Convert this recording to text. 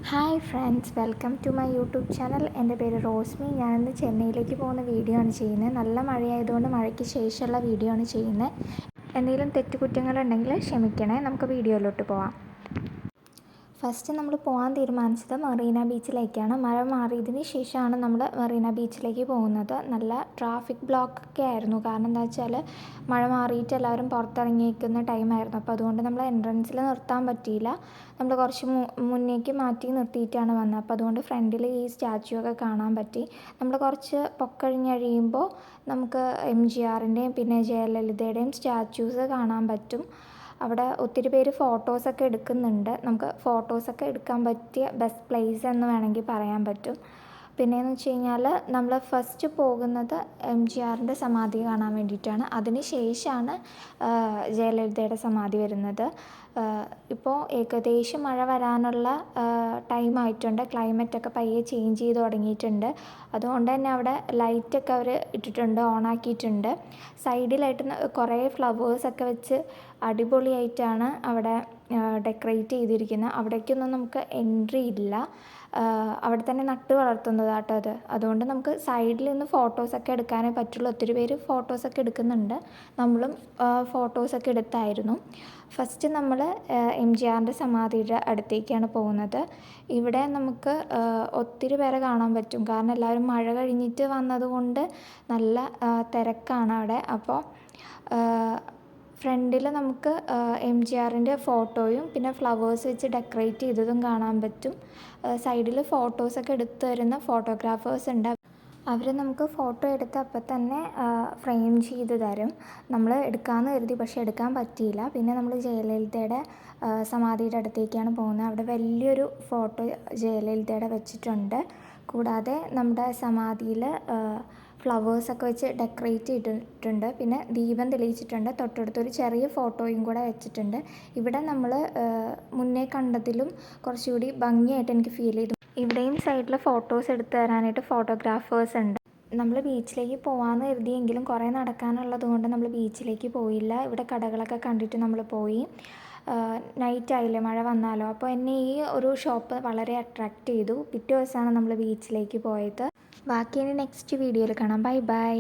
Hi friends, welcome to my YouTube channel. എൻ്റെ പേര് റോസ്മി. ഞാനിന്ന് ചെന്നൈയിലേക്ക് പോകുന്ന വീഡിയോ ആണ് ചെയ്യുന്നത്. നല്ല മഴയായതുകൊണ്ട് മഴയ്ക്ക് ശേഷമുള്ള വീഡിയോ ആണ് ചെയ്യുന്നത്. എന്തെങ്കിലും തെറ്റുകുറ്റങ്ങളുണ്ടെങ്കിൽ ക്ഷമിക്കണേ. നമുക്ക് വീഡിയോയിലോട്ട് പോവാം. ഫസ്റ്റ് നമ്മൾ പോകാൻ തീരുമാനിച്ചത് മറീന ബീച്ചിലേക്കാണ്. മഴ മാറിയതിന് ശേഷമാണ് നമ്മൾ മറീന ബീച്ചിലേക്ക് പോകുന്നത്. നല്ല ട്രാഫിക് ബ്ലോക്കൊക്കെ ആയിരുന്നു. കാരണം എന്താ വെച്ചാൽ മഴ മാറിയിട്ട് എല്ലാവരും പുറത്തിറങ്ങിയിരിക്കുന്ന ടൈമായിരുന്നു. അപ്പോൾ അതുകൊണ്ട് നമ്മൾ എൻട്രൻസിൽ നിർത്താൻ പറ്റിയില്ല. നമ്മൾ കുറച്ച് മുന്നേക്ക് മാറ്റി നിർത്തിയിട്ടാണ് വന്നത്. അപ്പോൾ അതുകൊണ്ട് ഫ്രണ്ടിൽ ഈ സ്റ്റാച്യു ഒക്കെ കാണാൻ പറ്റി. നമ്മൾ കുറച്ച് പൊക്കഴിഞ്ഞഴിയുമ്പോൾ നമുക്ക് MGRൻ്റെയും പിന്നെ ജയലളിതയുടെയും സ്റ്റാച്യൂസ് കാണാൻ പറ്റും. അവിടെ ഒത്തിരി പേര് ഫോട്ടോസൊക്കെ എടുക്കുന്നുണ്ട്. നമുക്ക് ഫോട്ടോസൊക്കെ എടുക്കാൻ പറ്റിയ ബെസ്റ്റ് പ്ലേസ് എന്ന് വേണമെങ്കിൽ പറയാൻ പറ്റും. പിന്നെയെന്ന് വെച്ച് കഴിഞ്ഞാൽ നമ്മൾ ഫസ്റ്റ് പോകുന്നത് MGRൻ്റെ സമാധി കാണാൻ വേണ്ടിയിട്ടാണ്. അതിന് ശേഷമാണ് ജയലളിതയുടെ സമാധി വരുന്നത്. ഇപ്പോൾ ഏകദേശം മഴ വരാനുള്ള ടൈമായിട്ടുണ്ട്. ക്ലൈമറ്റൊക്കെ പയ്യെ ചേഞ്ച് ചെയ്ത് തുടങ്ങിയിട്ടുണ്ട്. അതുകൊണ്ട് തന്നെ അവിടെ ലൈറ്റൊക്കെ അവർ ഇട്ടിട്ടുണ്ട്, ഓണാക്കിയിട്ടുണ്ട്. സൈഡിലായിട്ട് കുറേ ഫ്ലവേഴ്സൊക്കെ വെച്ച് അടിപൊളിയായിട്ടാണ് അവിടെ ഡെക്കറേറ്റ് ചെയ്തിരിക്കുന്നത്. അവിടേക്കൊന്നും നമുക്ക് എൻട്രി ഇല്ല. അവിടെ തന്നെ നട്ട് വളർത്തുന്നതാട്ടോ അത്. അതുകൊണ്ട് നമുക്ക് സൈഡിൽ നിന്ന് ഫോട്ടോസൊക്കെ എടുക്കാനേ പറ്റുള്ളൂ. ഒത്തിരി പേര് ഫോട്ടോസൊക്കെ എടുക്കുന്നുണ്ട്. നമ്മളും ഫോട്ടോസൊക്കെ എടുത്തായിരുന്നു. ഫസ്റ്റ് നമ്മൾ MGRൻ്റെ സമാധിയുടെ അടുത്തേക്കാണ് പോകുന്നത്. ഇവിടെ നമുക്ക് ഒത്തിരി പേരെ കാണാൻ പറ്റും. കാരണം എല്ലാവരും മഴ കഴിഞ്ഞിട്ട് വന്നതുകൊണ്ട് നല്ല തിരക്കാണ് അവിടെ. അപ്പോൾ ഫ്രണ്ടിൽ നമുക്ക് MGRൻ്റെ ഫോട്ടോയും പിന്നെ ഫ്ലവേഴ്സ് വെച്ച് ഡെക്കറേറ്റ് ചെയ്തതും കാണാൻ പറ്റും. സൈഡിൽ ഫോട്ടോസൊക്കെ എടുത്ത് തരുന്ന ഫോട്ടോഗ്രാഫേഴ്സ് ഉണ്ട്. അവർ നമുക്ക് ഫോട്ടോ എടുത്ത് അപ്പം തന്നെ ഫ്രെയിം ചെയ്ത് തരും. നമ്മൾ എടുക്കാമെന്ന് കരുതി, പക്ഷേ എടുക്കാൻ പറ്റിയില്ല. പിന്നെ നമ്മൾ ജയലളിതയുടെ സമാധിയുടെ അടുത്തേക്കാണ് പോകുന്നത്. അവിടെ വലിയൊരു ഫോട്ടോ ജയലളിതയുടെ വെച്ചിട്ടുണ്ട്. കൂടാതെ നമ്മുടെ സമാധിയിൽ ഫ്ലവേഴ്സൊക്കെ വെച്ച് ഡെക്കറേറ്റ് ചെയ്തിട്ടുണ്ട്. പിന്നെ ദീപം തെളിയിച്ചിട്ടുണ്ട്. തൊട്ടടുത്തൊരു ചെറിയ ഫോട്ടോയും കൂടെ വെച്ചിട്ടുണ്ട്. ഇവിടെ നമ്മൾ മുന്നേ കണ്ടതിലും കുറച്ചുകൂടി ഭംഗിയായിട്ട് എനിക്ക് ഫീൽ ചെയ്തു. ഇവിടെയും സൈഡിൽ ഫോട്ടോസ് എടുത്ത് തരാനായിട്ട് ഫോട്ടോഗ്രാഫേഴ്സ് ഉണ്ട്. നമ്മൾ ബീച്ചിലേക്ക് പോകാമെന്ന് കരുതിയെങ്കിലും കുറേ നടക്കാനുള്ളത് കൊണ്ട് നമ്മൾ ബീച്ചിലേക്ക് പോയില്ല. ഇവിടെ കടകളൊക്കെ കണ്ടിട്ട് നമ്മൾ പോയി. നൈറ്റ് ആയില്ലേ, മഴ വന്നാലോ. അപ്പോൾ എന്നെ ഈ ഒരു ഷോപ്പ് വളരെ അട്രാക്റ്റ് ചെയ്തു. പിറ്റേ ദിവസമാണ് നമ്മൾ ബീച്ചിലേക്ക് പോയത്. ബാക്കി ഇനി നെക്സ്റ്റ് വീഡിയോയിൽ കാണാം. Bye bye.